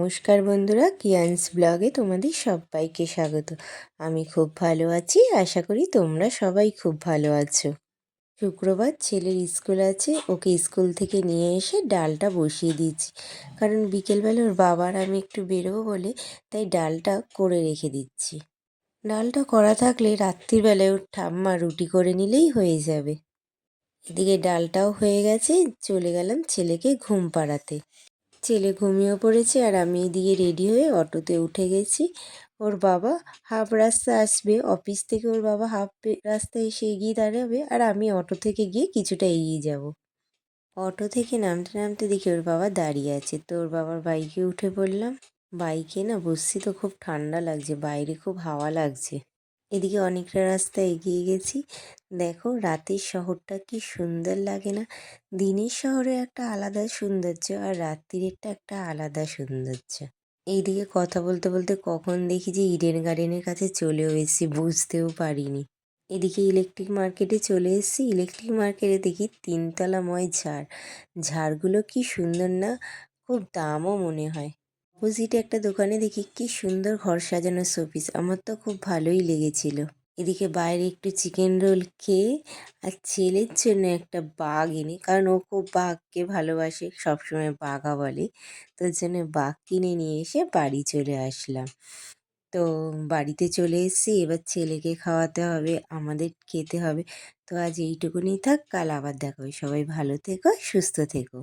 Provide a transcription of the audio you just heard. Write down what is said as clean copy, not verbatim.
নমস্কার বন্ধুরা, কিয়ান্স ব্লগে তোমাদের সবাইকে স্বাগত। আমি খুব ভালো আছি, আশা করি তোমরা সবাই খুব ভালো আছো। শুক্রবার ছেলের স্কুল আছে, ওকে স্কুল থেকে নিয়ে এসে ডালটা বসিয়ে দিচ্ছি, কারণ বিকেলবেলা ওর বাবার আমি একটু বেরোবো বলে তাই ডালটা করে রেখে দিচ্ছি। ডালটা করা থাকলে রাত্রিবেলায় ওর ঠাম্মা রুটি করে নিলেই হয়ে যাবে। এদিকে ডালটাও হয়ে গেছে, চলে গেলাম ছেলেকে ঘুম পাড়াতে। ছেলে ঘুমিয়ে পড়েছে আর আমি এদিকে রেডি হয়ে অটোতে উঠে গেছি। ওর বাবা হাফ রাস্তা আসবে, অফিস থেকে ওর বাবা হাফ রাস্তায় এসে এগিয়ে দাঁড়াবে আর আমি অটো থেকে গিয়ে কিছুটা এগিয়ে যাব। অটো থেকে নামতে নামতে দেখি ওর বাবা দাঁড়িয়ে আছে, তো ওর বাবার বাইকে উঠে পড়লাম। বাইকে না বসছি তো খুব ঠান্ডা লাগছে, বাইরে খুব হাওয়া লাগছে। এদিকে অনেকটা রাস্তা এগিয়ে গেছি। দেখো রাতের শহরটা কি সুন্দর লাগে না? দিনের শহরে একটা আলাদা সৌন্দর্য আর রাত্রিরেরটা একটা আলাদা সৌন্দর্য। এইদিকে কথা বলতে বলতে কখন দেখি যে ইডেন গার্ডেনের কাছে চলেও এসেছি, বুঝতেও পারিনি। এদিকে ইলেকট্রিক মার্কেটে চলে এসেছি। ইলেকট্রিক মার্কেটে দেখি তিনতলাময় ঝাড়। ঝাড়গুলো কি সুন্দর না, খুব দামও মনে হয়। অপোজিটে একটা দোকানে দেখি কি সুন্দর ঘর সাজানো শোপিস, আমার তো খুব ভালোই লেগেছিল। এদিকে বাইরে একটু চিকেন রোল খেয়ে আর ছেলের জন্য একটা বাঘ এনে, কারণ ও খুব বাঘকে ভালোবাসে, সবসময় বাঘা বলে, তো ওর জন্য বাঘ কিনে নিয়ে এসে বাড়ি চলে আসলাম। তো বাড়িতে চলে এসেছি, এবার ছেলেকে খাওয়াতে হবে, আমাদের খেতে হবে। তো আজ এইটুকুনি থাক, কাল আবার দেখা হবে। সবাই ভালো থেকো, সুস্থ থেকো।